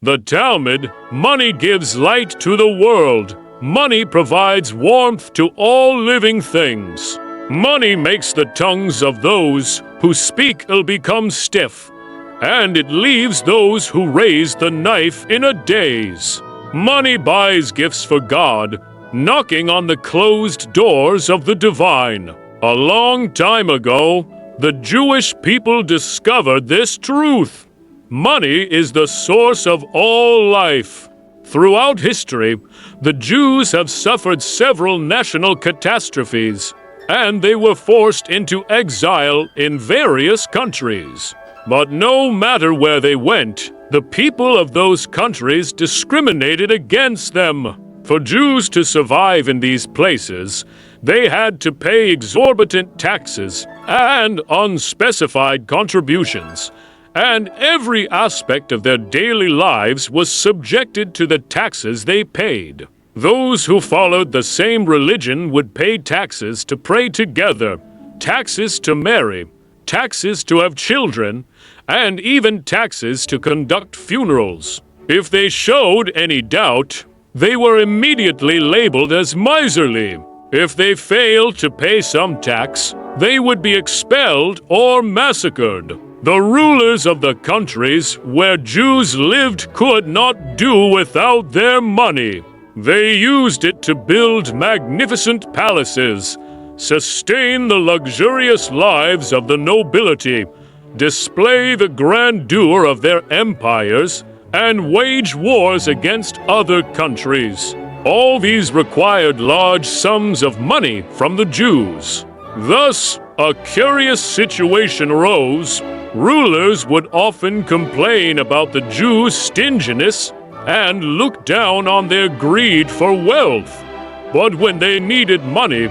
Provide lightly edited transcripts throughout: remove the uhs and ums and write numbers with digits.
The Talmud, money gives light to the world. Money provides warmth to all living things. Money makes the tongues of those who speak ill become stiff, and it leaves those who raise the knife in a daze. Money buys gifts for God, knocking on the closed doors of the divine. A long time ago, the Jewish people discovered this truth. Money is the source of all life. Throughout history, the Jews have suffered several national catastrophes, and they were forced into exile in various countries. But no matter where they went, the people of those countries discriminated against them. For Jews to survive in these places, they had to pay exorbitant taxes and unspecified contributions, and every aspect of their daily lives was subjected to the taxes they paid. Those who followed the same religion would pay taxes to pray together, taxes to marry, taxes to have children, and even taxes to conduct funerals. If they showed any doubt, they were immediately labeled as miserly. If they failed to pay some tax, they would be expelled or massacred. The rulers of the countries where Jews lived could not do without their money. They used it to build magnificent palaces, sustain the luxurious lives of the nobility, display the grandeur of their empires, and wage wars against other countries. All these required large sums of money from the Jews. Thus, a curious situation arose. Rulers would often complain about the Jews' stinginess and look down on their greed for wealth. But when they needed money,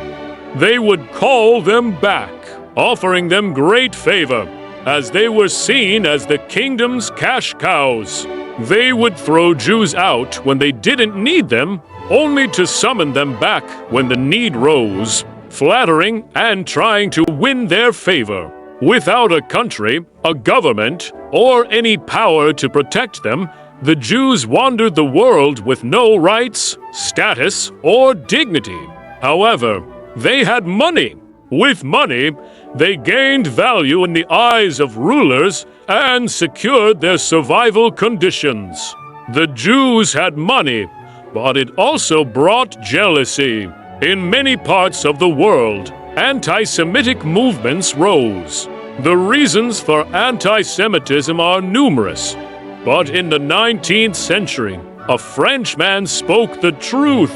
they would call them back, offering them great favor, as they were seen as the kingdom's cash cows. They would throw Jews out when they didn't need them, only to summon them back when the need rose, flattering and trying to win their favor. Without a country, a government, or any power to protect them, the Jews wandered the world with no rights, status, or dignity. However, they had money. With money, they gained value in the eyes of rulers and secured their survival conditions. The Jews had money, but it also brought jealousy. In many parts of the world, anti-Semitic movements rose. The reasons for anti-Semitism are numerous, but in the 19th century, a Frenchman spoke the truth.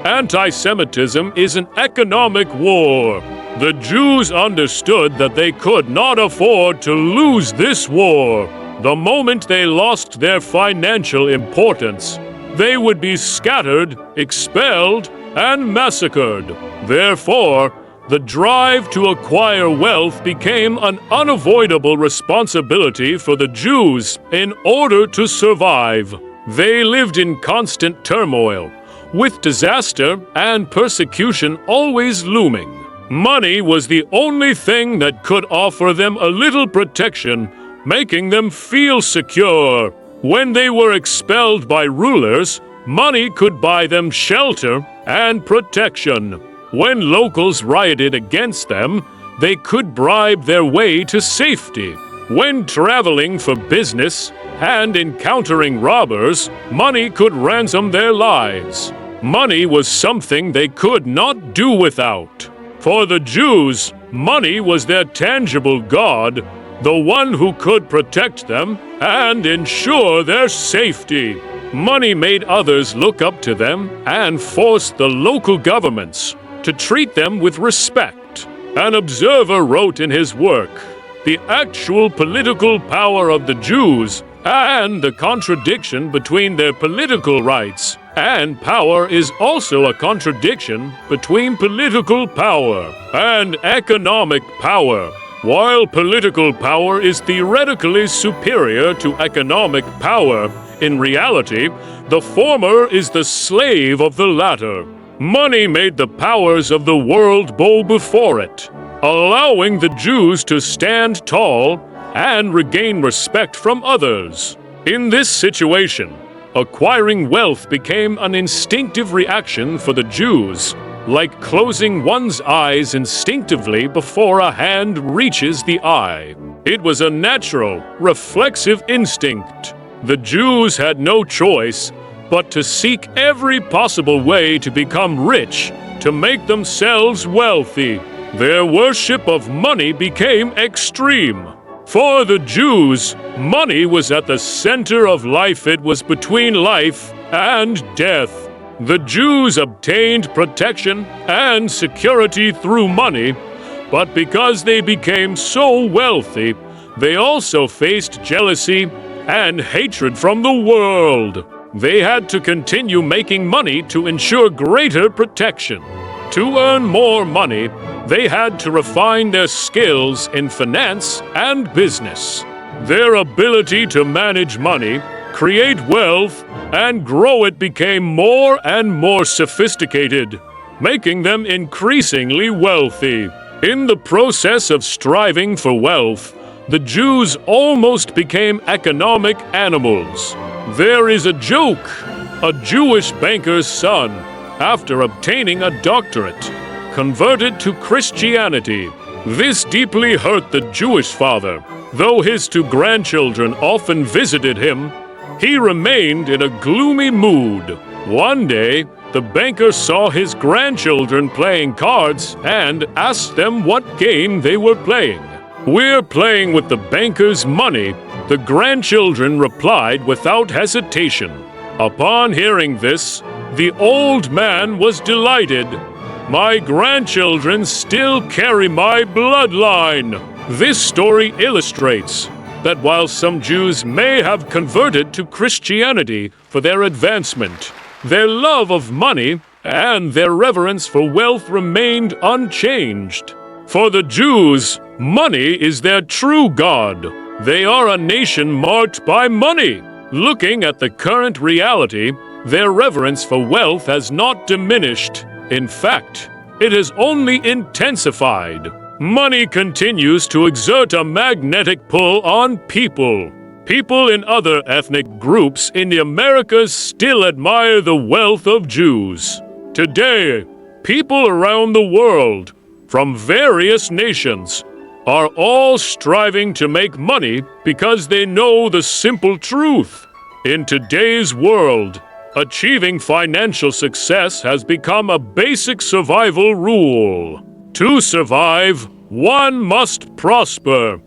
Anti-Semitism is an economic war. The Jews understood that they could not afford to lose this war. The moment they lost their financial importance, they would be scattered, expelled, and massacred. Therefore, the drive to acquire wealth became an unavoidable responsibility for the Jews in order to survive. They lived in constant turmoil, with disaster and persecution always looming. Money was the only thing that could offer them a little protection, making them feel secure. When they were expelled by rulers, money could buy them shelter and protection. When locals rioted against them, they could bribe their way to safety. When traveling for business and encountering robbers, money could ransom their lives. Money was something they could not do without. For the Jews, money was their tangible God, the one who could protect them and ensure their safety. Money made others look up to them and forced the local governments to treat them with respect. An observer wrote in his work, "The actual political power of the Jews and the contradiction between their political rights and power is also a contradiction between political power and economic power. While political power is theoretically superior to economic power, in reality, the former is the slave of the latter. Money made the powers of the world bow before it, allowing the Jews to stand tall and regain respect from others. In this situation, acquiring wealth became an instinctive reaction for the Jews, like closing one's eyes instinctively before a hand reaches the eye. It was a natural, reflexive instinct. The Jews had no choice but to seek every possible way to become rich, to make themselves wealthy. Their worship of money became extreme. For the Jews, money was at the center of life. It was between life and death. The Jews obtained protection and security through money, but because they became so wealthy, they also faced jealousy and hatred from the world. They had to continue making money to ensure greater protection. To earn more money, they had to refine their skills in finance and business. Their ability to manage money, create wealth, and grow it became more and more sophisticated, making them increasingly wealthy. In the process of striving for wealth, the Jews almost became economic animals. There is a joke. A Jewish banker's son, after obtaining a doctorate, converted to Christianity. This deeply hurt the Jewish father. Though his two grandchildren often visited him, he remained in a gloomy mood. One day, the banker saw his grandchildren playing cards and asked them what game they were playing. "We're playing with the banker's money," the grandchildren replied without hesitation. Upon hearing this, the old man was delighted. "My grandchildren still carry my bloodline." This story illustrates that while some Jews may have converted to Christianity for their advancement, their love of money and their reverence for wealth remained unchanged. For the Jews, money is their true God. They are a nation marked by money. Looking at the current reality, their reverence for wealth has not diminished. In fact, it has only intensified. Money continues to exert a magnetic pull on people. People in other ethnic groups in the Americas still admire the wealth of Jews. Today, people around the world, from various nations, are all striving to make money because they know the simple truth. In today's world, achieving financial success has become a basic survival rule. To survive, one must prosper.